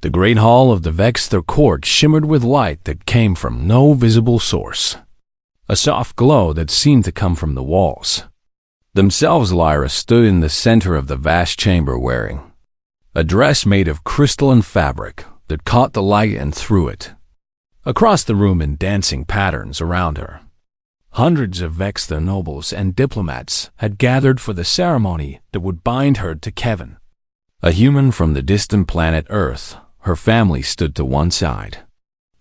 The great hall of the Vexter court shimmered with light that came from no visible source, a soft glow that seemed to come from the walls themselves. Lyra stood in the center of the vast chamber wearing a dress made of crystalline fabric that caught the light and threw it across the room in dancing patterns around her. Hundreds of Vexter nobles and diplomats had gathered for the ceremony that would bind her to Kevin. A human from the distant planet Earth, her family stood to one side,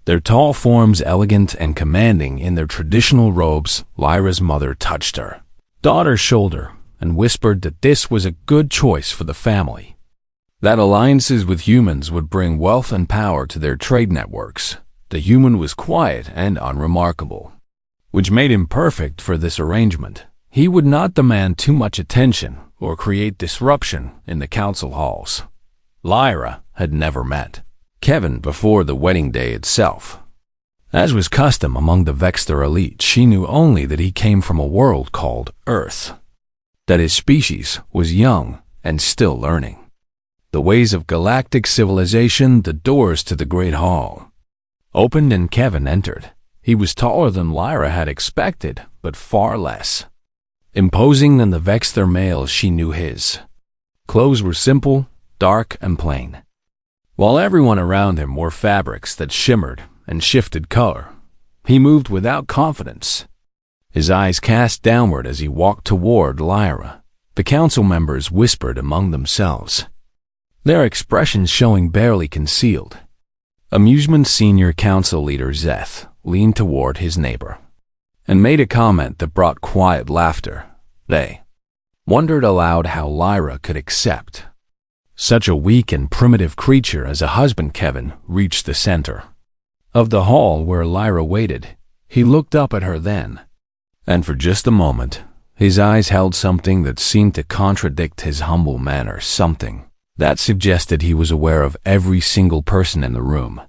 their tall forms elegant and commanding in their traditional robes. Lyra's mother touched her daughter's shoulder and whispered that this was a good choice for the family, that alliances with humans would bring wealth and power to their trade networks. The human was quiet and unremarkable, which made him perfect for this arrangement. He would not demand too much attention or create disruption in the council halls. Lyra had never met Kevin before the wedding day itself. As was custom among the Vexter elite, she knew only that he came from a world called Earth, that his species was young and still learning the ways of galactic civilization. The doors to the Great Hall opened and Kevin entered. He was taller than Lyra had expected, but far less imposing than the Vexter males she knew. His clothes were simple, dark, and plain, while everyone around him wore fabrics that shimmered and shifted color. He moved without confidence, his eyes cast downward as he walked toward Lyra. The council members whispered among themselves, their expressions showing barely concealed amusement. Senior council leader Zeth leaned toward his neighbor and made a comment that brought quiet laughter. They wondered aloud how Lyra could accept such a weak and primitive creature as a husband. Kevin reached the center of the hall where Lyra waited. He looked up at her then, and for just a moment, his eyes held something that seemed to contradict his humble manner, something that suggested he was aware of every single person in the room,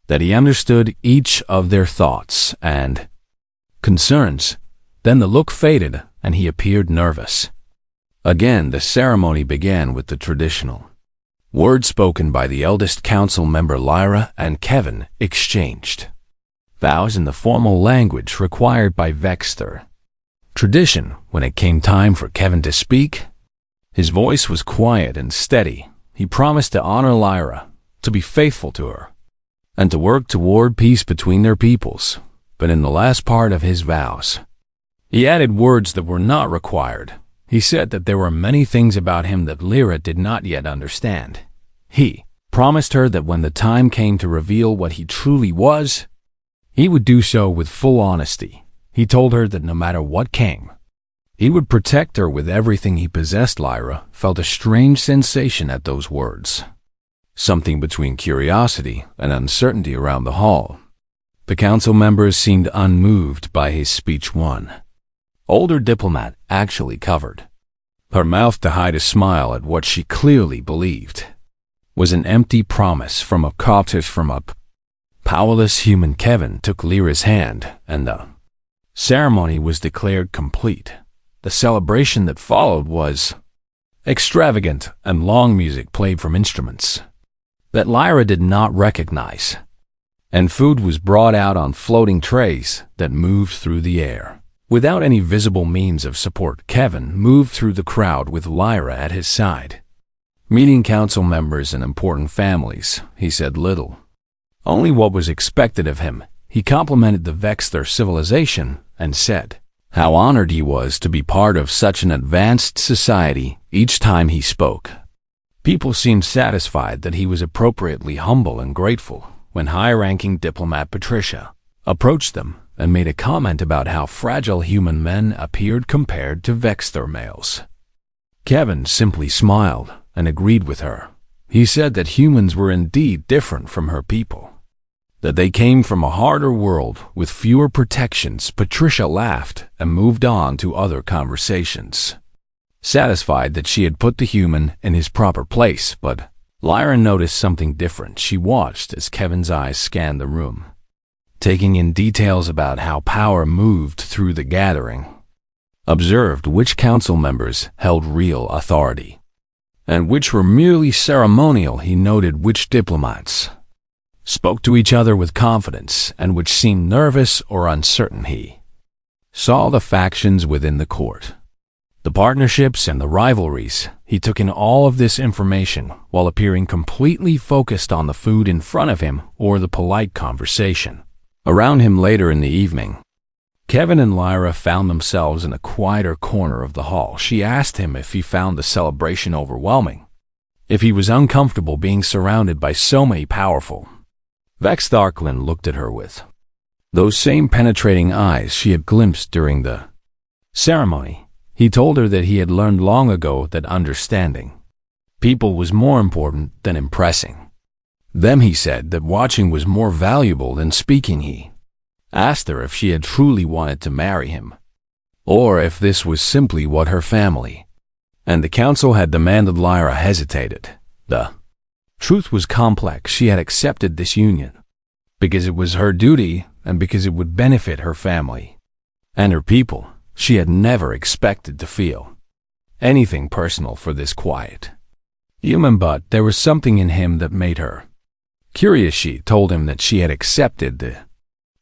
that he understood each of their thoughts and concerns. Then the look faded and he appeared nervous. Again, the ceremony began with the traditional words spoken by the eldest council member. Lyra and Kevin exchanged vows in the formal language required by Vexter tradition. When it came time for Kevin to speak, his voice was quiet and steady. He promised to honor Lyra, to be faithful to her, and to work toward peace between their peoples. But in the last part of his vows, he added words that were not required. He said that there were many things about him that Lyra did not yet understand. He promised her that when the time came to reveal what he truly was, he would do so with full honesty. He told her that no matter what came, he would protect her with everything he possessed. Lyra felt a strange sensation at those words, something between curiosity and uncertainty around the hall. The council members seemed unmoved by his speech. One older diplomat actually covered her mouth to hide a smile at what she clearly believed was an empty promise from a powerless human. Kevin took Lyra's hand, and the ceremony was declared complete. The celebration that followed was extravagant, and long music played from instruments that Lyra did not recognize, and food was brought out on floating trays that moved through the air. Without any visible means of support, Kevin moved through the crowd with Lyra at his side. Meeting council members and important families, he said little, only what was expected of him. He complimented the Vexter civilization and said how honored he was to be part of such an advanced society. Each time he spoke, people seemed satisfied that he was appropriately humble and grateful. When high-ranking diplomat Patricia approached them and made a comment about how fragile human men appeared compared to Vexter males, Kevin simply smiled and agreed with her. He said that humans were indeed different from her people, that they came from a harder world with fewer protections. Patricia laughed and moved on to other conversations, satisfied that she had put the human in his proper place. But Lyra noticed something different. She watched as Kevin's eyes scanned the room, taking in details about how power moved through the gathering, observed which council members held real authority, and which were merely ceremonial. He noted which diplomats spoke to each other with confidence and which seemed nervous or uncertain. He saw the factions within the court, the partnerships and the rivalries. He took in all of this information while appearing completely focused on the food in front of him or the polite conversation around him. Later in the evening, Kevin and Lyra found themselves in a quieter corner of the hall. She asked him if he found the celebration overwhelming, if he was uncomfortable being surrounded by so many powerful. Vexed Arklin looked at her with those same penetrating eyes she had glimpsed during the ceremony. He told her that he had learned long ago that understanding people was more important than impressing them. He said that watching was more valuable than speaking. He asked her if she had truly wanted to marry him, or if this was simply what her family and the council had demanded. Lyra hesitated. The truth was complex. She had accepted this union because it was her duty and because it would benefit her family and her people. She had never expected to feel anything personal for this quiet human, but there was something in him that made her curious. She told him that she had accepted the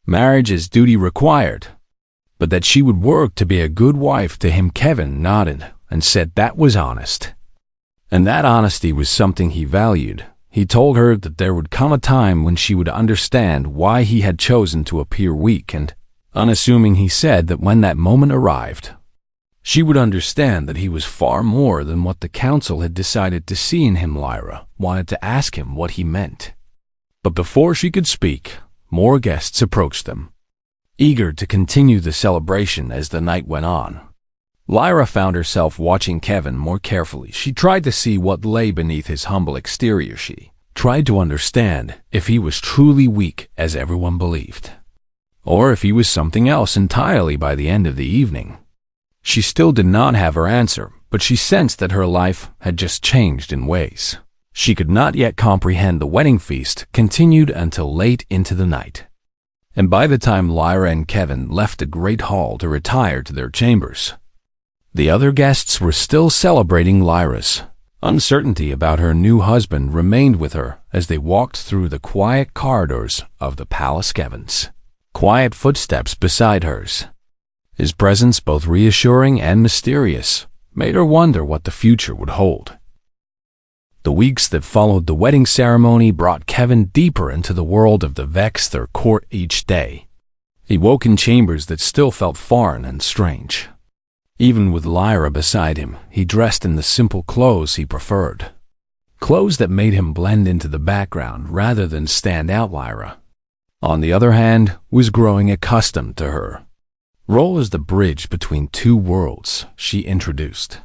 marriage as duty required, but that she would work to be a good wife to him. Kevin nodded and said that was honest, and that honesty was something he valued. He told her that there would come a time when she would understand why he had chosen to appear weak and unassuming. He said that when that moment arrived, she would understand that he was far more than what the council had decided to see in him. Lyra wanted to ask him what he meant, but before she could speak, more guests approached them, eager to continue the celebration. As the night went on, Lyra found herself watching Kevin more carefully. She tried to see what lay beneath his humble exterior. She tried to understand if he was truly weak, as everyone believed, or if he was something else entirely. By the end of the evening, she still did not have her answer, but she sensed that her life had just changed in ways she could not yet comprehend. The wedding feast continued until late into the night, and by the time Lyra and Kevin left the great hall to retire to their chambers, the other guests were still celebrating. Lyra's uncertainty about her new husband remained with her as they walked through the quiet corridors of the palace. Kevin's quiet footsteps beside hers, his presence both reassuring and mysterious, made her wonder what the future would hold. The weeks that followed the wedding ceremony brought Kevin deeper into the world of the Vexther court. Each day, he woke in chambers that still felt foreign and strange. Even with Lyra beside him, he dressed in the simple clothes he preferred, clothes that made him blend into the background rather than stand out. Lyra, on the other hand, was growing accustomed to her role as the bridge between two worlds. She introduced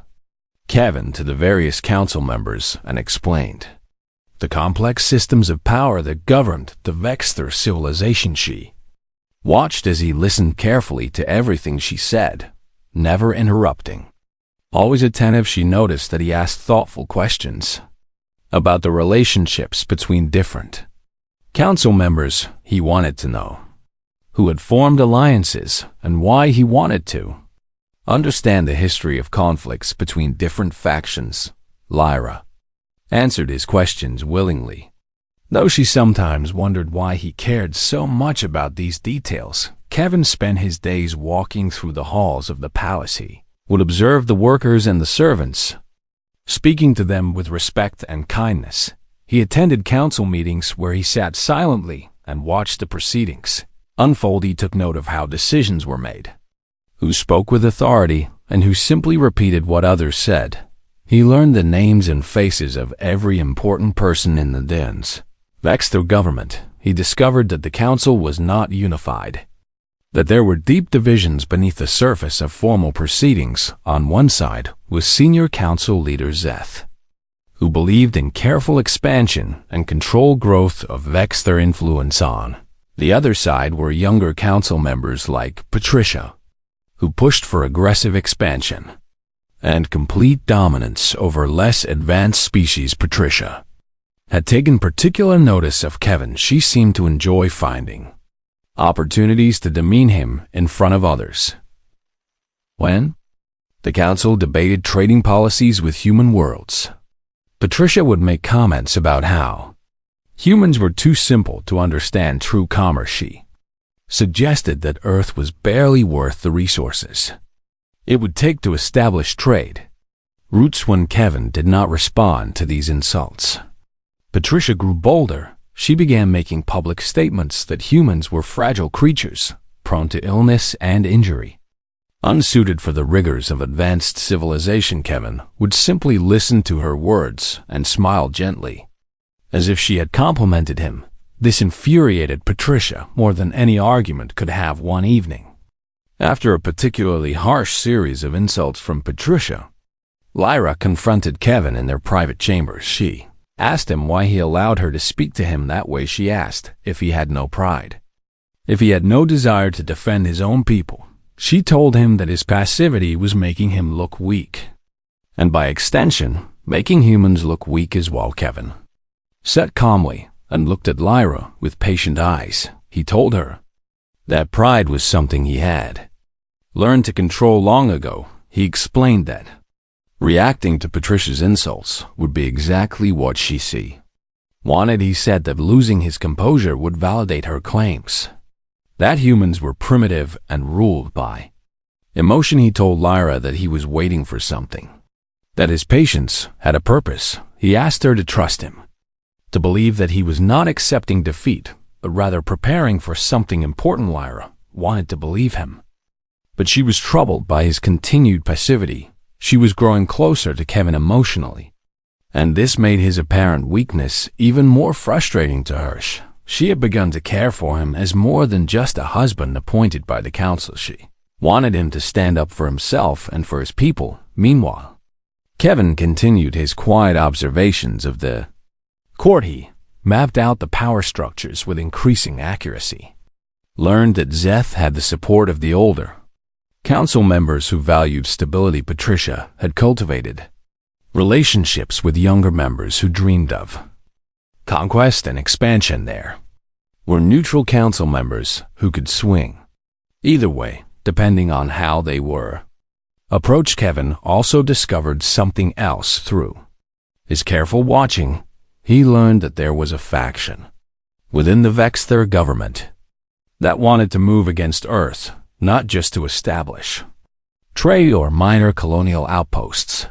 Kevin to the various council members and explained the complex systems of power that governed the Vexther civilization. She watched as he listened carefully to everything she said, never interrupting. Always attentive, she noticed that he asked thoughtful questions about the relationships between different council members. He wanted to know who had formed alliances and why. He wanted to understand the history of conflicts between different factions. Lyra answered his questions willingly, though she sometimes wondered why he cared so much about these details. Kevin spent his days walking through the halls of the palace. He would observe the workers and the servants, speaking to them with respect and kindness. He attended council meetings where he sat silently and watched the proceedings unfold. He took note of how decisions were made, who spoke with authority, and who simply repeated what others said. He learned the names and faces of every important person in the den's Vexther government. He discovered that the council was not unified, that there were deep divisions beneath the surface of formal proceedings. On one side was senior council leader Zeth, who believed in careful expansion and controlled growth of Vexther influence. On the other side were younger council members like Patricia, who pushed for aggressive expansion and complete dominance over less advanced species. Patricia had taken particular notice of Kevin. She seemed to enjoy finding opportunities to demean him in front of others. When the council debated trading policies with human worlds, Patricia would make comments about how humans were too simple to understand true commerce. She suggested that Earth was barely worth the resources it would take to establish trade routes. When Kevin did not respond to these insults, Patricia grew bolder. She began making public statements that humans were fragile creatures, prone to illness and injury, unsuited for the rigors of advanced civilization. Kevin would simply listen to her words and smile gently, as if she had complimented him. This infuriated Patricia more than any argument could have. One evening, after a particularly harsh series of insults from Patricia, Lyra confronted Kevin in their private chambers. She asked him why he allowed her to speak to him that way. She asked if he had no pride, if he had no desire to defend his own people. She told him that his passivity was making him look weak, and by extension, making humans look weak as well. Kevin sat calmly and looked at Lyra with patient eyes. He told her that pride was something he had learned to control long ago. He explained that reacting to Patricia's insults would be exactly what she wanted. He said that losing his composure would validate her claims that humans were primitive and ruled by emotion. He told Lyra that he was waiting for something, that his patience had a purpose. He asked her to trust him, to believe that he was not accepting defeat, but rather preparing for something important. Lyra wanted to believe him, but she was troubled by his continued passivity. She was growing closer to Kevin emotionally, and this made his apparent weakness even more frustrating to her. She had begun to care for him as more than just a husband appointed by the council. She wanted him to stand up for himself and for his people. Meanwhile, Kevin continued his quiet observations of the court. He mapped out the power structures with increasing accuracy, learned that Zeth had the support of the older council members who valued stability. Patricia had cultivated relationships with younger members who dreamed of conquest and expansion. There were neutral council members who could swing either way, depending on how they were approached. Kevin also discovered something else through his careful watching. He learned that there was a faction within the Vexther government that wanted to move against Earth, not just to establish trade or minor colonial outposts,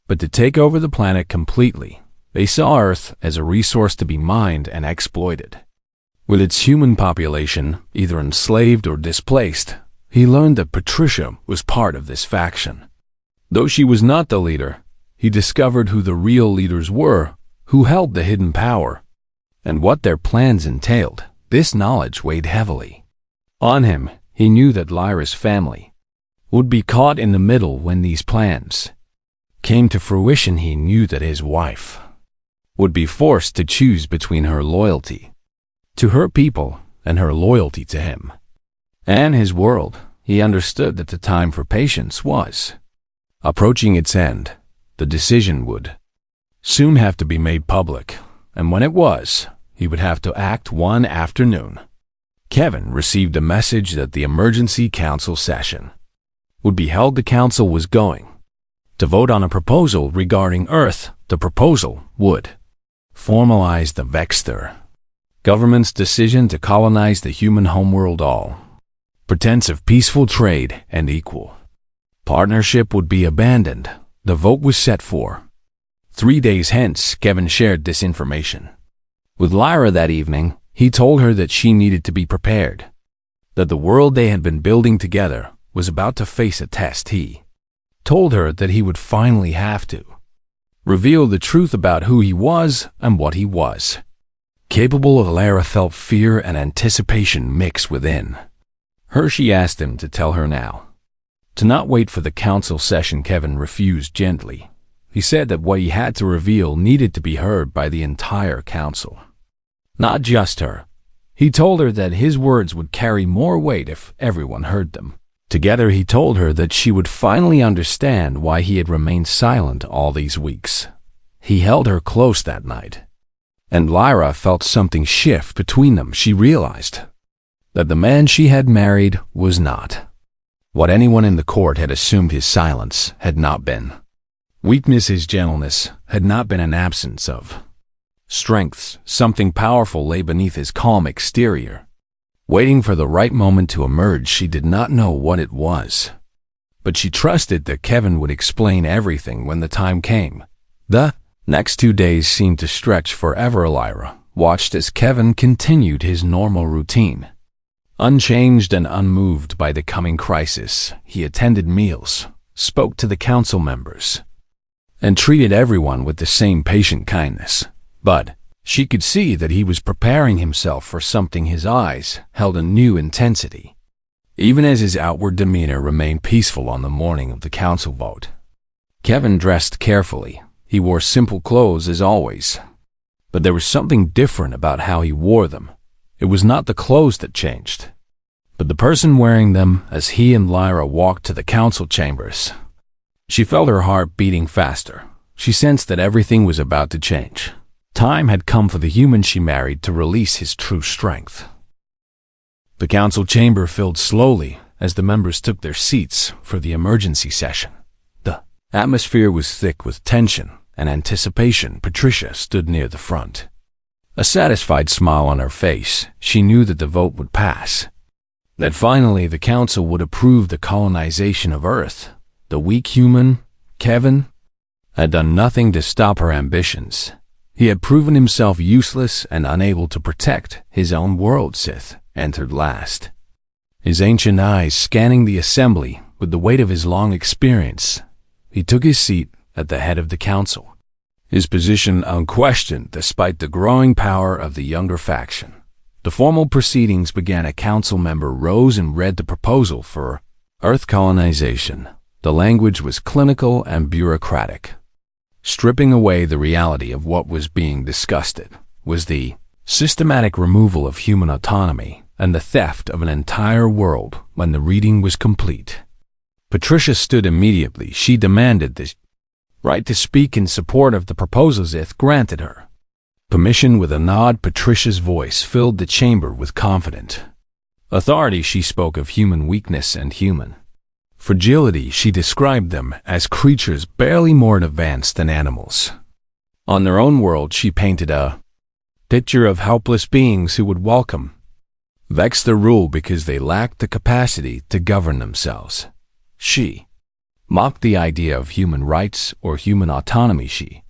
but to take over the planet completely. They saw Earth as a resource to be mined and exploited. With its human population either enslaved or displaced, he learned that Patricia was part of this faction. Though she was not the leader, he discovered who the real leaders were, who held the hidden power, and what their plans entailed. This knowledge weighed heavily on him. He knew that Lyra's family would be caught in the middle when these plans came to fruition. He knew that his wife would be forced to choose between her loyalty to her people and her loyalty to him and his world. He understood that the time for patience was approaching its end. The decision would soon have to be made public, and when it was, he would have to act. One afternoon, Kevin received a message that the emergency council session would be held. The council was going to vote on a proposal regarding Earth. The proposal would formalize the Vexther government's decision to colonize the human homeworld. All pretense of peaceful trade and equal partnership would be abandoned. The vote was set for 3 days hence. Kevin shared this information with Lyra that evening. He told her that she needed to be prepared, that the world they had been building together was about to face a test. He told her that he would finally have to reveal the truth about who he was and what he was capable of. Lyra felt fear and anticipation mix within her. She asked him to tell her now, to not wait for the council session. Kevin refused gently. He said that what he had to reveal needed to be heard by the entire council, not just her. He told her that his words would carry more weight if everyone heard them. Together, he told her that she would finally understand why he had remained silent all these weeks. He held her close that night, and Lyra felt something shift between them. She realized that the man she had married was not what anyone in the court had assumed. His silence had not been Weakness is gentleness had not been an absence of strength. Something powerful lay beneath his calm exterior, waiting for the right moment to emerge. She did not know what it was, but she trusted that Kevin would explain everything when the time came. The next 2 days seemed to stretch forever. Lyra watched as Kevin continued his normal routine. Unchanged and unmoved by the coming crisis, he attended meals, spoke to the council members, and treated everyone with the same patient kindness. But she could see that he was preparing himself for something. His eyes held a new intensity, even as his outward demeanor remained peaceful. On the morning of the council vote, Kevin dressed carefully. He wore simple clothes as always, but there was something different about how he wore them. It was not the clothes that changed, but the person wearing them. As he and Lyra walked to the council chambers, she felt her heart beating faster. She sensed that everything was about to change. Time had come for the human she married to release his true strength. The council chamber filled slowly as the members took their seats for the emergency session. The atmosphere was thick with tension and anticipation. Patricia stood near the front, a satisfied smile on her face. She knew that the vote would pass, that finally the council would approve the colonization of Earth. The weak human, Kevin, had done nothing to stop her ambitions. He had proven himself useless and unable to protect his own world. Sith entered last, his ancient eyes scanning the assembly with the weight of his long experience. He took his seat at the head of the council, his position unquestioned despite the growing power of the younger faction. The formal proceedings began. A council member rose and read the proposal for Earth colonization. The language was clinical and bureaucratic, stripping away the reality of what was being discussed. It was the systematic removal of human autonomy and the theft of an entire world. When the reading was complete, Patricia stood immediately. She demanded the right to speak in support of the proposal. Sith granted her permission with a nod. Patricia's voice filled the chamber with confident authority. She spoke of human weakness and human fragility. She described them as creatures barely more advanced than animals. On their own world, she painted a picture of helpless beings who would welcome, vex their rule because they lacked the capacity to govern themselves. She mocked the idea of human rights or human autonomy. She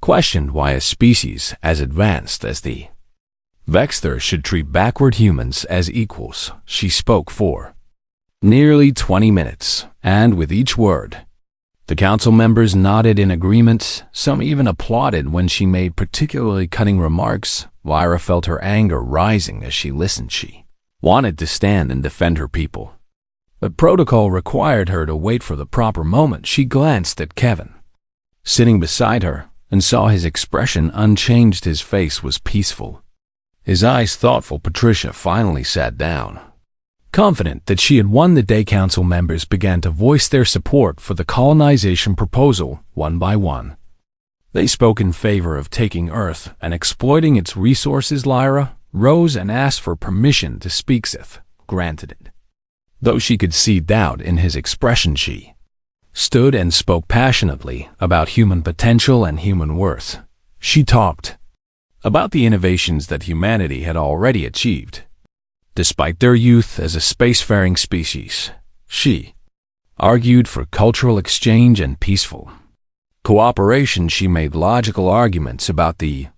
questioned why a species as advanced as the Vexter should treat backward humans as equals. She spoke for nearly 20 minutes, and with each word, the council members nodded in agreement. Some even applauded when she made particularly cutting remarks. Lyra felt her anger rising as she listened. She wanted to stand and defend her people, but protocol required her to wait for the proper moment. She glanced at Kevin, sitting beside her, and saw his expression unchanged. His face was peaceful, his eyes thoughtful. Patricia finally sat down, confident that she had won the day. Council members began to voice their support for the colonization proposal one by one. They spoke in favor of taking Earth and exploiting its resources. Lyra rose and asked for permission to speak. Sith granted it. Though she could see doubt in his expression, she stood and spoke passionately about human potential and human worth. She talked about the innovations that humanity had already achieved, despite their youth as a spacefaring species. She argued for cultural exchange and peaceful cooperation. She made logical arguments about the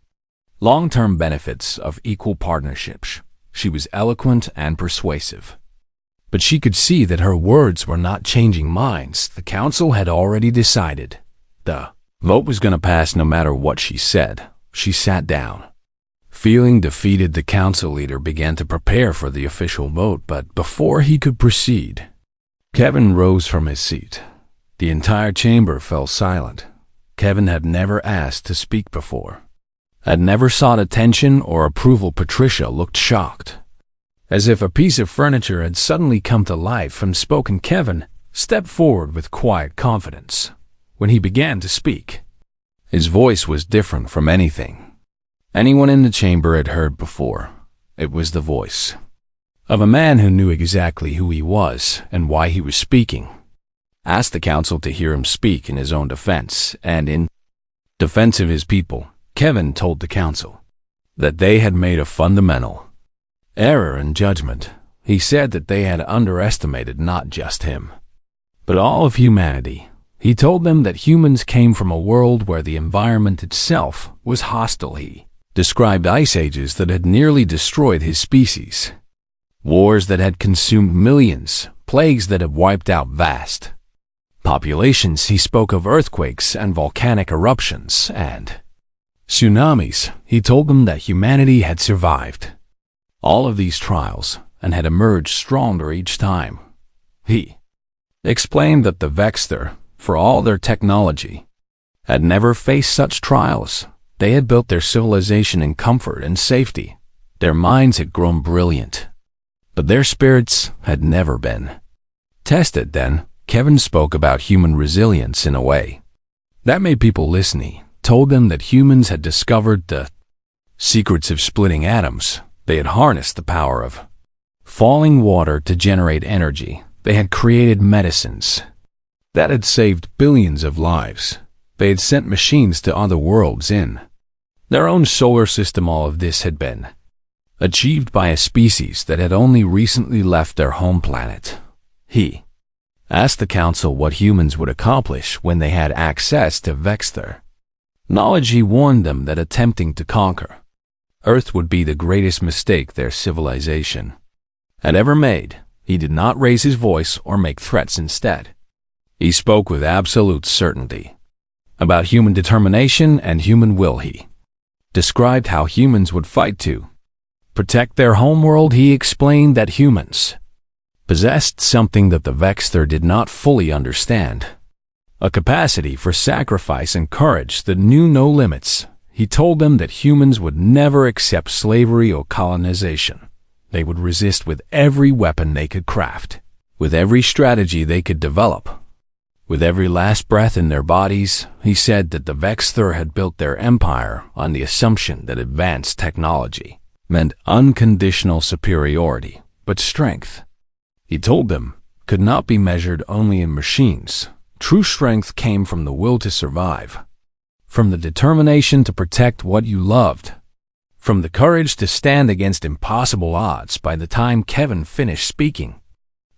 long-term benefits of equal partnerships. She was eloquent and persuasive, but she could see that her words were not changing minds. The council had already decided. The vote was going to pass no matter what she said. She sat down, feeling defeated. The council leader began to prepare for the official vote, but before he could proceed, Kevin rose from his seat. The entire chamber fell silent. Kevin had never asked to speak before, had never sought attention or approval. Patricia looked shocked, as if a piece of furniture had suddenly come to life and spoken. Kevin stepped forward with quiet confidence. When he began to speak, his voice was different from anything anyone in the chamber had heard before. It was the voice of a man who knew exactly who he was and why he was speaking. asked the council to hear him speak in his own defense, and in defense of his people, Kevin told the council that they had made a fundamental error in judgment. He said that they had underestimated not just him, but all of humanity. He told them that humans came from a world where the environment itself was hostile. He described ice ages that had nearly destroyed his species, wars that had consumed millions, plagues that had wiped out vast populations. He spoke of earthquakes and volcanic eruptions and tsunamis. He told them that humanity had survived all of these trials and had emerged stronger each time. He explained that the Vexter, for all their technology, had never faced such trials. They had built their civilization in comfort and safety. Their minds had grown brilliant, but their spirits had never been tested. Then Kevin spoke about human resilience in a way that made people listen. He told them that humans had discovered the secrets of splitting atoms. They had harnessed the power of falling water to generate energy. They had created medicines that had saved billions of lives. They had sent machines to other worlds in their own solar system. All of this had been achieved by a species that had only recently left their home planet. He asked the council what humans would accomplish when they had access to Vexter knowledge. He warned them that attempting to conquer Earth would be the greatest mistake their civilization had ever made. He did not raise his voice or make threats. Instead, he spoke with absolute certainty about human determination and human will. He described how humans would fight to protect their homeworld. He explained that humans possessed something that the Vexter did not fully understand, a capacity for sacrifice and courage that knew no limits. He told them that humans would never accept slavery or colonization. They would resist with every weapon they could craft, with every strategy they could develop, with every last breath in their bodies. He said that the Vexter had built their empire on the assumption that advanced technology meant unconditional superiority, but strength, he told them, could not be measured only in machines. True strength came from the will to survive, from the determination to protect what you loved, from the courage to stand against impossible odds. By the time Kevin finished speaking,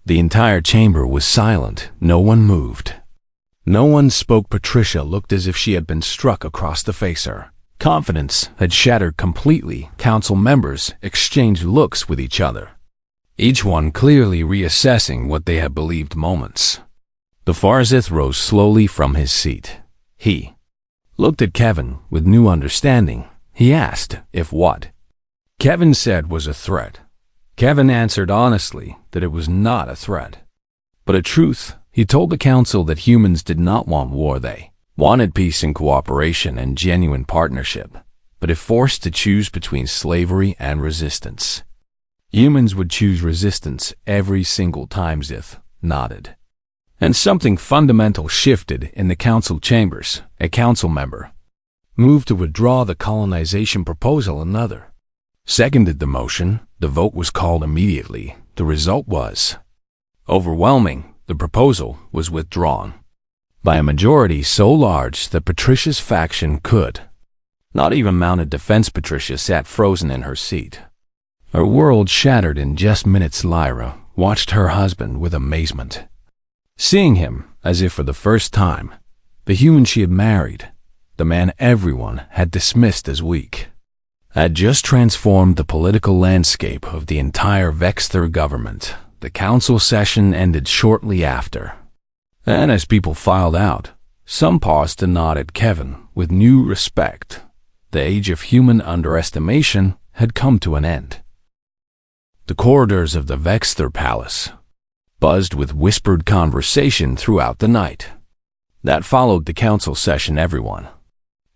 the entire chamber was silent. No one moved. No one spoke. Patricia looked as if she had been struck across the face. Her confidence had shattered completely. Council members exchanged looks with each other, each one clearly reassessing what they had believed. Moments. The Farzith rose slowly from his seat. He looked at Kevin with new understanding. He asked if what Kevin said was a threat. Kevin answered honestly that it was not a threat, but a truth. He told the council that humans did not want war. They wanted peace and cooperation and genuine partnership. But if forced to choose between slavery and resistance, humans would choose resistance every single time. Zith nodded, and something fundamental shifted in the council chambers. A council member moved to withdraw the colonization proposal. Another seconded the motion. The vote was called immediately. The result was overwhelming. The proposal was withdrawn by a majority so large that Patricia's faction could not even mount a defense. Patricia sat frozen in her seat, her world shattered in just minutes. Lyra watched her husband with amazement, seeing him, as if for the first time, the human she had married, the man everyone had dismissed as weak, had just transformed the political landscape of the entire Vexter government. The council session ended shortly after, and as people filed out, some paused to nod at Kevin with new respect. The age of human underestimation had come to an end. The corridors of the Vexter Palace buzzed with whispered conversation throughout the night that followed the council session. Everyone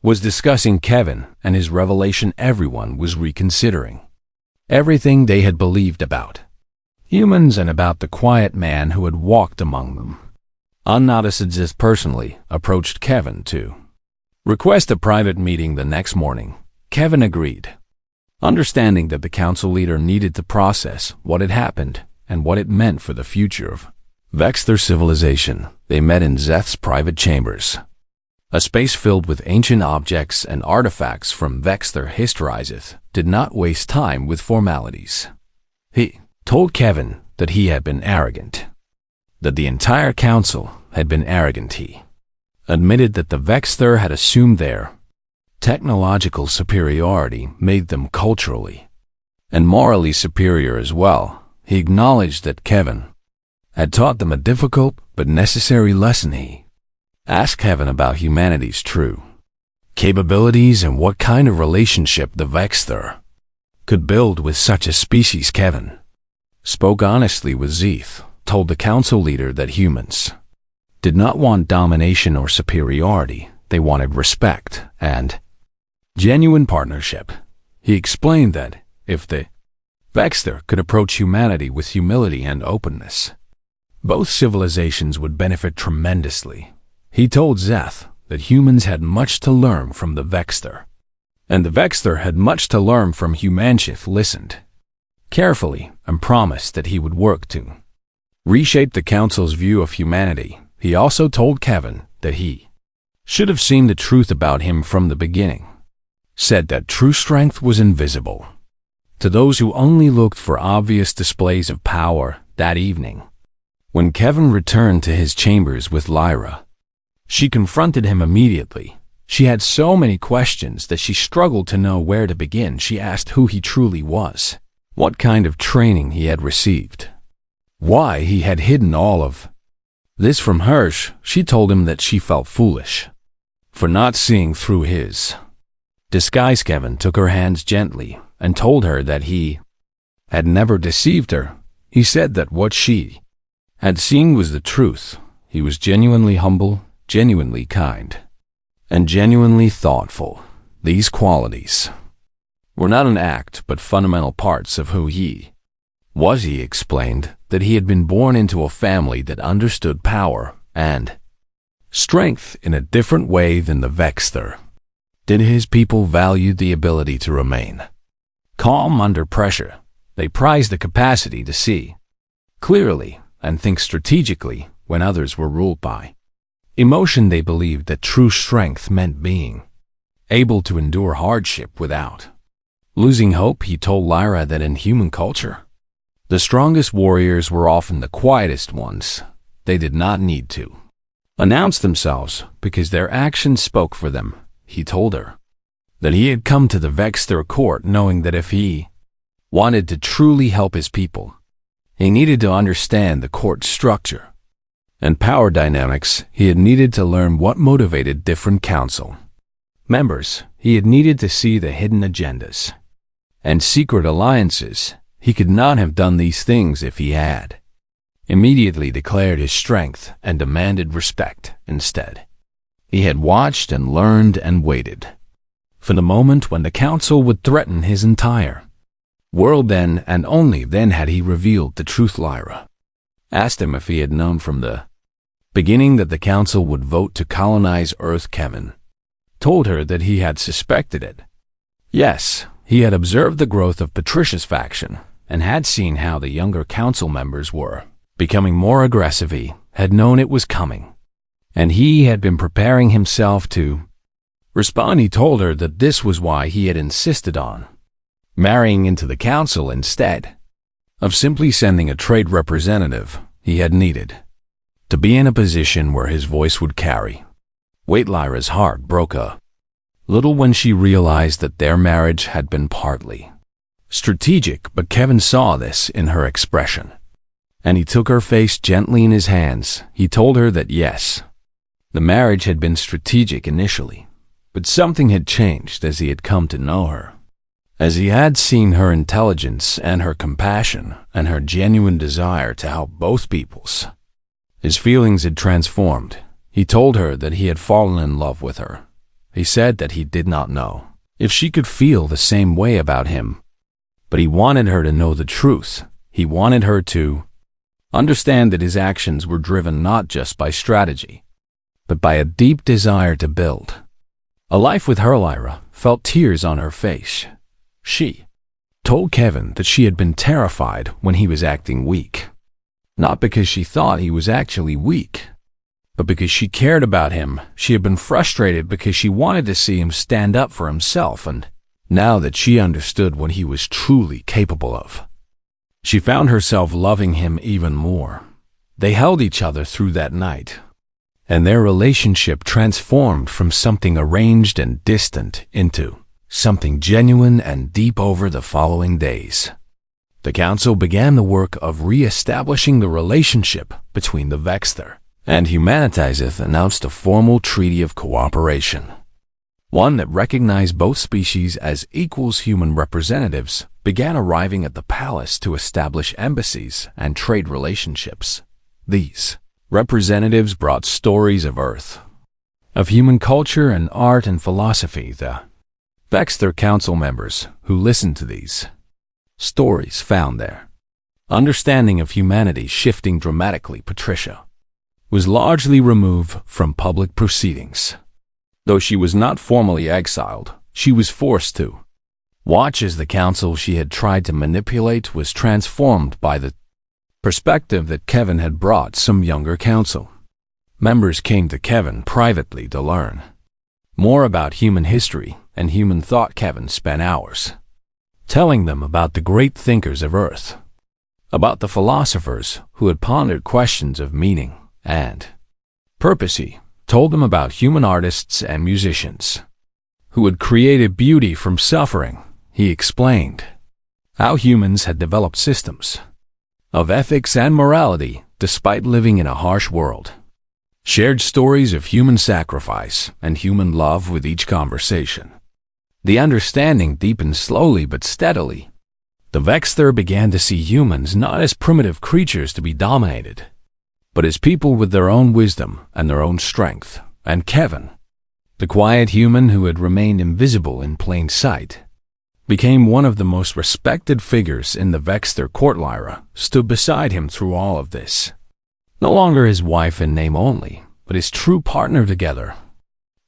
was discussing Kevin and his revelation. Everyone was reconsidering everything they had believed about humans and about the quiet man who had walked among them. Unnadasadzis personally approached Kevin to request a private meeting the next morning. Kevin agreed, understanding that the council leader needed to process what had happened and what it meant for the future of Vexter civilization. They met in Zeth's private chambers. A space filled with ancient objects and artifacts from Vexter historizeth did not waste time with formalities. He told Kevin that he had been arrogant, that the entire council had been arrogant. He admitted that the Vexter had assumed their technological superiority made them culturally and morally superior as well. He acknowledged that Kevin had taught them a difficult but necessary lesson. He asked Kevin about humanity's true capabilities and what kind of relationship the Vexter could build with such a species. Kevin spoke honestly with Zeth, told the council leader that humans did not want domination or superiority. They wanted respect and genuine partnership. He explained that if the Vexter could approach humanity with humility and openness, both civilizations would benefit tremendously. He told Zeth that humans had much to learn from the Vexter, and the Vexter had much to learn from humanity. Listened carefully and promised that he would work to reshape the council's view of humanity. He also told Kevin that he should have seen the truth about him from the beginning, said that true strength was invisible to those who only looked for obvious displays of power. That evening, when Kevin returned to his chambers with Lyra, she confronted him immediately. She had so many questions that she struggled to know where to begin. She asked who he truly was, what kind of training he had received, why he had hidden all of this from her. She told him that she felt foolish for not seeing through his disguise. Kevin took her hands gently and told her that he had never deceived her. He said that what she had seen was the truth. He was genuinely humble, genuinely kind, and genuinely thoughtful. These qualities were not an act but fundamental parts of who he was. He explained that he had been born into a family that understood power and strength in a different way than the Vexter did. His people valued the ability to remain calm under pressure. They prized the capacity to see clearly and think strategically when others were ruled by emotion. They believed that true strength meant being able to endure hardship without losing hope. He told Lyra that in human culture, the strongest warriors were often the quietest ones. They did not need to announce themselves because their actions spoke for them. He told her that he had come to the Vexter court knowing that if he wanted to truly help his people, he needed to understand the court structure and power dynamics. He had needed to learn what motivated different council members. He had needed to see the hidden agendas and secret alliances. He could not have done these things if he had immediately declared his strength and demanded respect. Instead, he had watched and learned and waited for the moment when the council would threaten his entire world. Then and only then had he revealed the truth. Lyra asked him if he had known from the beginning that the council would vote to colonize Earth. Kevin told her that he had suspected it. Yes, he had observed the growth of Patricia's faction and had seen how the younger council members were becoming more aggressive. He had known it was coming, and he had been preparing himself to respond. He told her that this was why he had insisted on marrying into the council instead of simply sending a trade representative. He had needed to be in a position where his voice would carry weight. Lyra's heart broke a little when she realized that their marriage had been partly strategic, but Kevin saw this in her expression, and he took her face gently in his hands. He told her that yes, the marriage had been strategic initially, but something had changed as he had come to know her, as he had seen her intelligence and her compassion and her genuine desire to help both peoples. His feelings had transformed. He told her that he had fallen in love with her. He said that he did not know if she could feel the same way about him, but he wanted her to know the truth. He wanted her to understand that his actions were driven not just by strategy, but by a deep desire to build a life with her. Lyra felt tears on her face. She told Kevin that she had been terrified when he was acting weak, Not because she thought he was actually weak, but because she cared about him. She had been frustrated because she wanted to see him stand up for himself, and now that she understood what he was truly capable of, she found herself loving him even more. They held each other through that night, and their relationship transformed from something arranged and distant into something genuine and deep over the following days. The council began the work of re-establishing the relationship between the Vexter, and Humanitizeth announced a formal treaty of cooperation, one that recognized both species as equals. Human representatives began arriving at the palace to establish embassies and trade relationships. These representatives brought stories of Earth, of human culture and art and philosophy. The Vexter council members who listened to these stories found their understanding of humanity shifting dramatically. Patricia was largely removed from public proceedings. Though she was not formally exiled, she was forced to watch as the council she had tried to manipulate was transformed by the perspective that Kevin had brought. Some younger council members came to Kevin privately to learn more about human history and human thought. Kevin spent hours telling them about the great thinkers of Earth, about the philosophers who had pondered questions of meaning and purpose. He told them about human artists and musicians who had created beauty from suffering. He explained how humans had developed systems of ethics and morality despite living in a harsh world, shared stories of human sacrifice and human love. With each conversation, the understanding deepened slowly but steadily. The Vexter began to see humans not as primitive creatures to be dominated, but as people with their own wisdom and their own strength. And Kevin, the quiet human who had remained invisible in plain sight, became one of the most respected figures in the Vexter court. Lyra stood beside him through all of this, no longer his wife in name only, but his true partner. Together,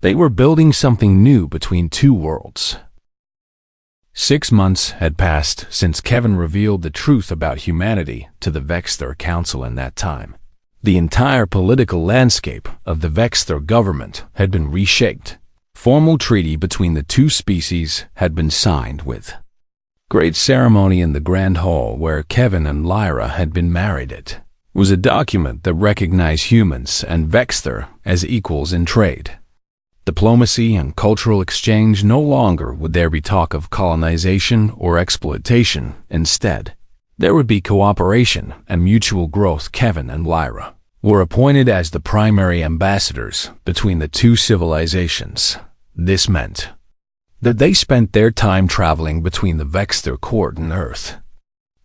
they were building something new between two worlds. 6 months had passed since Kevin revealed the truth about humanity to the Vexter Council. In that time, the entire political landscape of the Vexter government had been reshaped. Formal treaty between the two species had been signed with great ceremony in the Grand Hall where Kevin and Lyra had been married. It was a document that recognized humans and Vexter as equals in trade, diplomacy, and cultural exchange. No longer would there be talk of colonization or exploitation. Instead, there would be cooperation and mutual growth. Kevin and Lyra were appointed as the primary ambassadors between the two civilizations. This meant that they spent their time traveling between the Vexter court and Earth,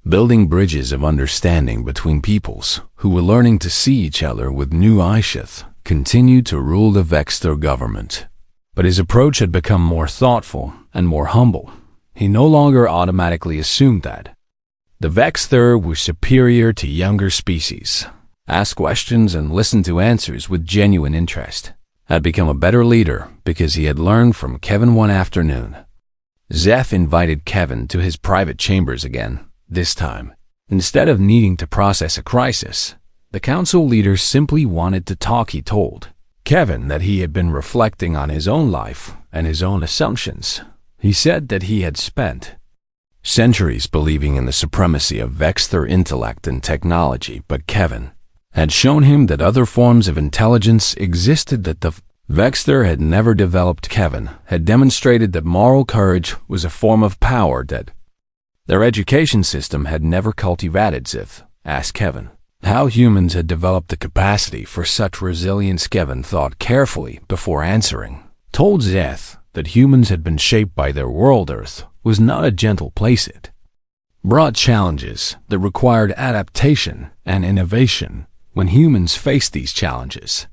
building bridges of understanding between peoples who were learning to see each other with new eyes. Shith continued to rule the Vexter government, but his approach had become more thoughtful and more humble. He no longer automatically assumed that the Vexter were superior to younger species, asked questions and listened to answers with genuine interest. Had become a better leader because he had learned from Kevin. One afternoon, Zeph invited Kevin to his private chambers again. This time, instead of needing to process a crisis, the council leader simply wanted to talk. He told Kevin that he had been reflecting on his own life and his own assumptions. He said that he had spent centuries believing in the supremacy of Vexter intellect and technology, but Kevin had shown him that other forms of intelligence existed that the Vexter had never developed. Kevin had demonstrated that moral courage was a form of power that their education system had never cultivated. Zeph asked Kevin how humans had developed the capacity for such resilience. Kevin thought carefully before answering, told Zeph that humans had been shaped by their world. Earth was not a gentle place. It brought challenges that required adaptation and innovation. When humans faced these challenges,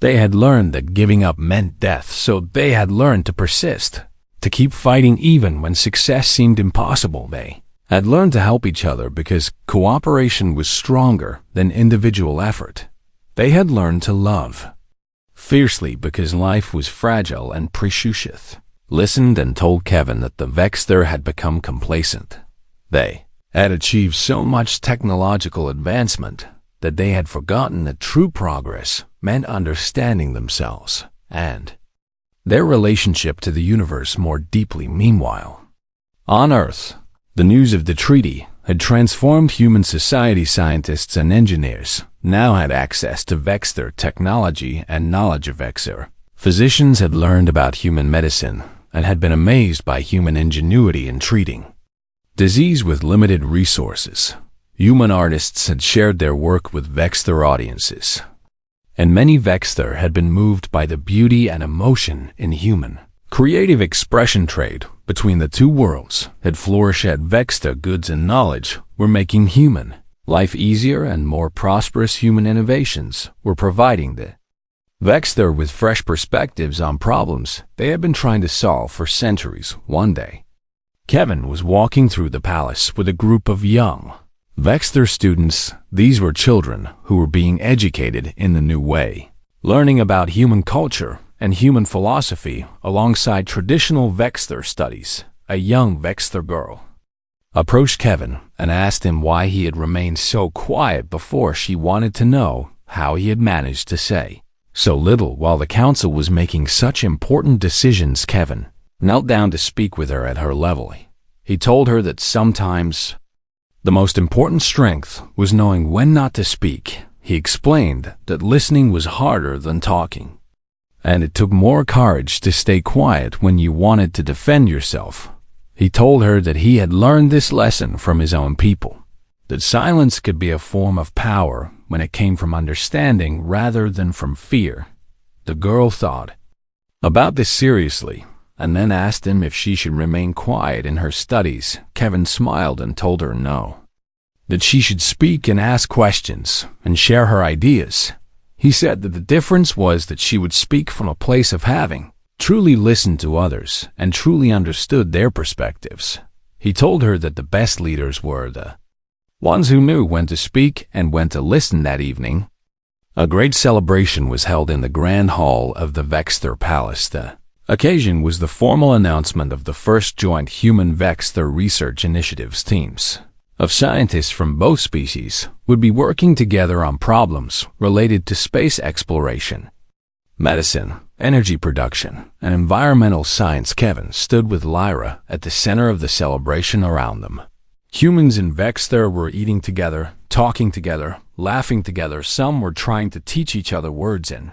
they had learned that giving up meant death, so they had learned to persist, to keep fighting even when success seemed impossible. They had learned to help each other because cooperation was stronger than individual effort. They had learned to love fiercely because life was fragile, and Prishushith listened and told Kevin that the Vexter had become complacent. They had achieved so much technological advancement that they had forgotten that true progress meant understanding themselves and their relationship to the universe more deeply. Meanwhile, on Earth, the news of the treaty had transformed human society. Scientists and engineers now had access to Vexter technology and knowledge of Vexter. Physicians had learned about human medicine and had been amazed by human ingenuity in treating disease with limited resources. Human artists had shared their work with Vexter audiences, and many Vexter had been moved by the beauty and emotion in human creative expression. Trade between the two worlds had flourished. At Vexter, goods and knowledge were making human life easier, and more prosperous human innovations were providing the Vexter with fresh perspectives on problems they had been trying to solve for centuries. One day, Kevin was walking through the palace with a group of young Vexter students. These were children who were being educated in the new way, learning about human culture and human philosophy alongside traditional Vexter studies. A young Vexter girl approached Kevin and asked him why he had remained so quiet before. She wanted to know how he had managed to say so little while the council was making such important decisions. Kevin knelt down to speak with her at her level. He told her that sometimes the most important strength was knowing when not to speak. He explained that listening was harder than talking, and it took more courage to stay quiet when you wanted to defend yourself. He told her that he had learned this lesson from his own people, that silence could be a form of power when it came from understanding rather than from fear. The girl thought about this seriously and then asked him if she should remain quiet in her studies. Kevin smiled and told her no, that she should speak and ask questions and share her ideas. He said that the difference was that she would speak from a place of having truly listened to others and truly understood their perspectives. He told her that the best leaders were the ones who knew when to speak and when to listen. That evening, a great celebration was held in the grand hall of the Vexter Palace. The occasion was the formal announcement of the first joint human Vexter research initiatives. Teams of scientists from both species would be working together on problems related to space exploration, medicine, energy production, and environmental science. Kevin stood with Lyra at the center of the celebration. Around them, humans in Vexter were eating together, talking together, laughing together. Some were trying to teach each other words in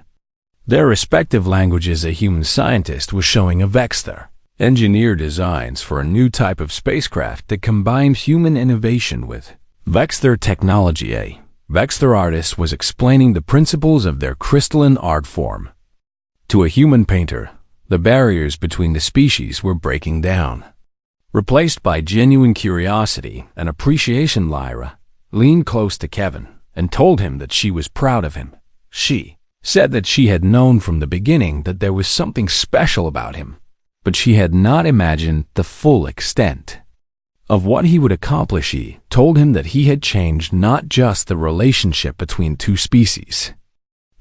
their respective languages. A human scientist was showing a Vexter engineer designs for a new type of spacecraft that combined human innovation with Vexter technology. A Vexter artist was explaining the principles of their crystalline art form to a human painter. The barriers between the species were breaking down, replaced by genuine curiosity and appreciation. Lyra leaned close to Kevin and told him that she was proud of him. She said that she had known from the beginning that there was something special about him, but she had not imagined the full extent of what he would accomplish. He told him that he had changed not just the relationship between two species,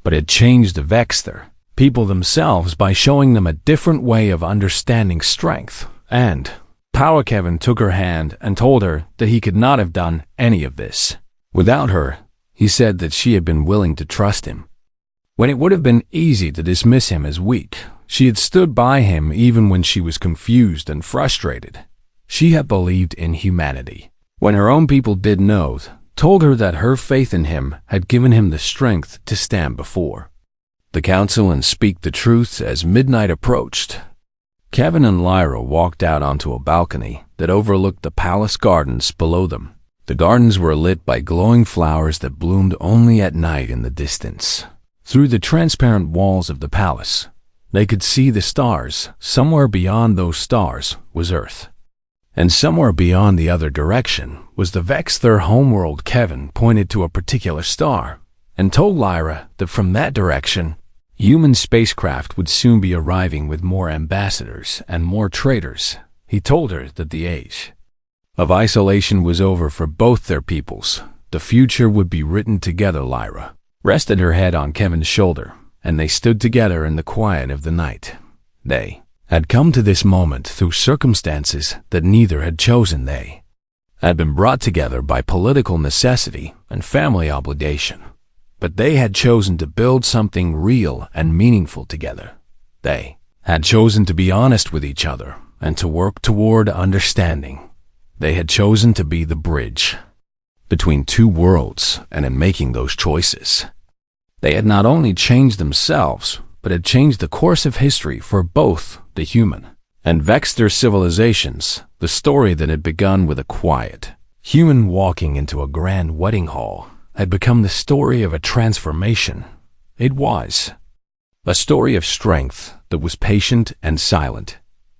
but had changed the Vexter people themselves by showing them a different way of understanding strength and power. Kevin took her hand and told her that he could not have done any of this without her. He said that she had been willing to trust him when it would have been easy to dismiss him as weak. She had stood by him even when she was confused and frustrated. She had believed in humanity when her own people did know, told her that her faith in him had given him the strength to stand before the council and speak the truth. As midnight approached, Kevin and Lyra walked out onto a balcony that overlooked the palace gardens below them. The gardens were lit by glowing flowers that bloomed only at night in the distance. Through the transparent walls of the palace, they could see the stars. Somewhere beyond those stars was Earth, and somewhere beyond the other direction was the Vexter homeworld. Kevin pointed to a particular star and told Lyra that from that direction, human spacecraft would soon be arriving with more ambassadors and more traders. He told her that the age of isolation was over for both their peoples. The future would be written together. Lyra rested her head on Kevin's shoulder, and they stood together in the quiet of the night. They had come to this moment through circumstances that neither had chosen. They had been brought together by political necessity and family obligation. But they had chosen to build something real and meaningful together. They had chosen to be honest with each other and to work toward understanding. They had chosen to be the bridge between two worlds, and in making those choices, they had not only changed themselves, but had changed the course of history for both the human and Vexter civilizations. The story that had begun with a quiet human walking into a grand wedding hall had become the story of a transformation. It was a story of strength that was patient and silent.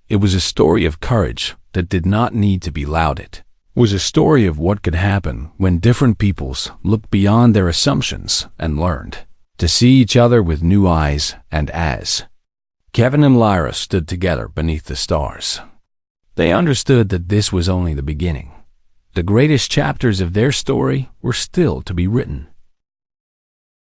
It was a story of courage that did not need to be lauded. It was a story of what could happen when different peoples looked beyond their assumptions and learned to see each other with new eyes. And as Kevin and Lyra stood together beneath the stars, they understood that this was only the beginning. The greatest chapters of their story were still to be written.